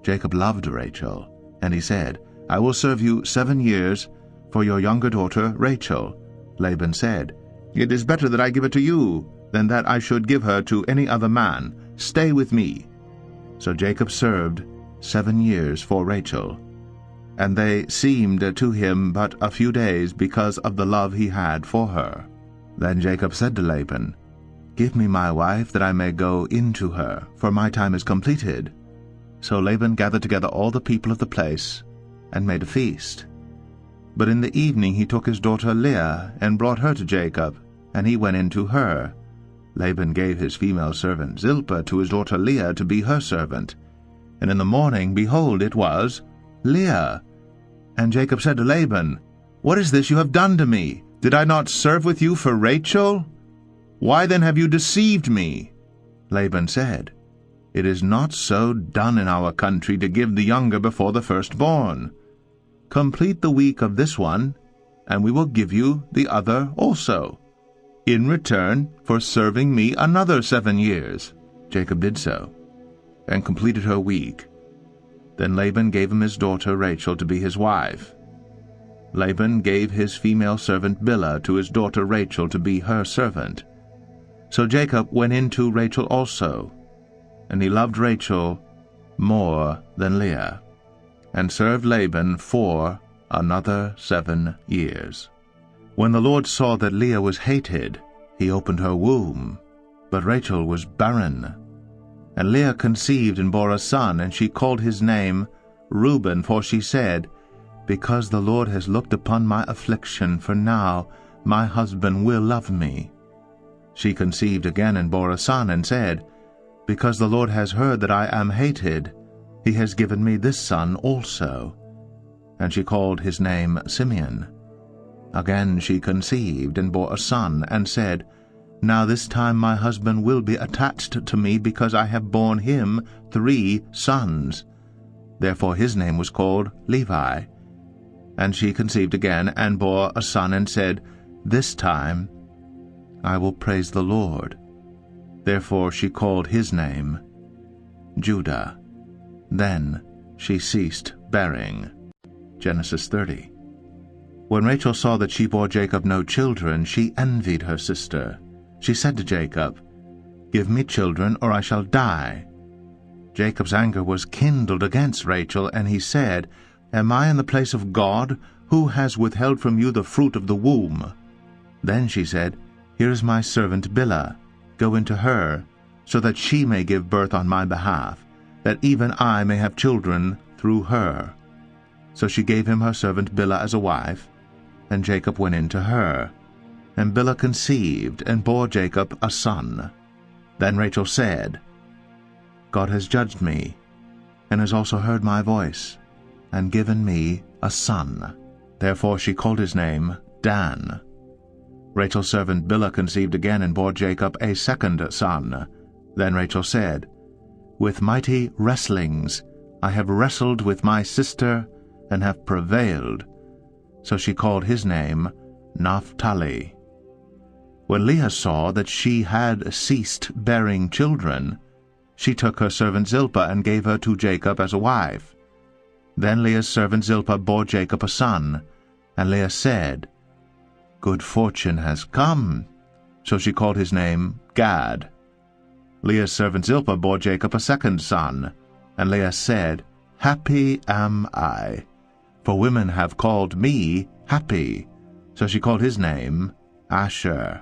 Jacob loved Rachel, and he said, "I will serve you 7 years for your younger daughter Rachel." Laban said, "It is better that I give it to you than that I should give her to any other man. Stay with me." So Jacob served 7 years for Rachel, and they seemed to him but a few days because of the love he had for her. Then Jacob said to Laban, "Give me my wife, that I may go into her, for my time is completed." So Laban gathered together all the people of the place, and made a feast. But in the evening he took his daughter Leah, and brought her to Jacob, and he went in to her. Laban gave his female servant Zilpah to his daughter Leah to be her servant. And in the morning, behold, it was Leah. And Jacob said to Laban, "What is this you have done to me? Did I not serve with you for Rachel? Why then have you deceived me?" Laban said, "It is not so done in our country to give the younger before the firstborn. Complete the week of this one, and we will give you the other also, in return for serving me another 7 years. Jacob did so, and completed her week. Then Laban gave him his daughter Rachel to be his wife. Laban gave his female servant Bilhah to his daughter Rachel to be her servant. So Jacob went in to Rachel also, and he loved Rachel more than Leah, and served Laban for another 7 years. When the Lord saw that Leah was hated, he opened her womb, but Rachel was barren. And Leah conceived and bore a son, and she called his name Reuben, for she said, "Because the Lord has looked upon my affliction, for now my husband will love me." She conceived again and bore a son, and said, "Because the Lord has heard that I am hated, he has given me this son also." And she called his name Simeon. Again she conceived and bore a son, and said, "Now this time my husband will be attached to me, because I have borne him 3 sons." Therefore his name was called Levi. And she conceived again, and bore a son, and said, "This time I will praise the Lord." Therefore she called his name Judah. Then she ceased bearing. Genesis 30. When Rachel saw that she bore Jacob no children, she envied her sister. She said to Jacob, "Give me children, or I shall die." Jacob's anger was kindled against Rachel, and he said, "Am I in the place of God, who has withheld from you the fruit of the womb?" Then she said, "Here is my servant Bilhah. Go into her, so that she may give birth on my behalf, that even I may have children through her." So she gave him her servant Bilhah as a wife, and Jacob went in to her. And Bilhah conceived, and bore Jacob a son. Then Rachel said, "God has judged me, and has also heard my voice, and given me a son." Therefore she called his name Dan. Rachel's servant Bilhah conceived again, and bore Jacob a second son. Then Rachel said, "With mighty wrestlings I have wrestled with my sister, and have prevailed." So she called his name Naphtali. When Leah saw that she had ceased bearing children, she took her servant Zilpah, and gave her to Jacob as a wife. Then Leah's servant Zilpah bore Jacob a son, and Leah said, "Good fortune has come." So she called his name Gad. Leah's servant Zilpah bore Jacob a second son, and Leah said, "Happy am I, for women have called me happy." So she called his name Asher.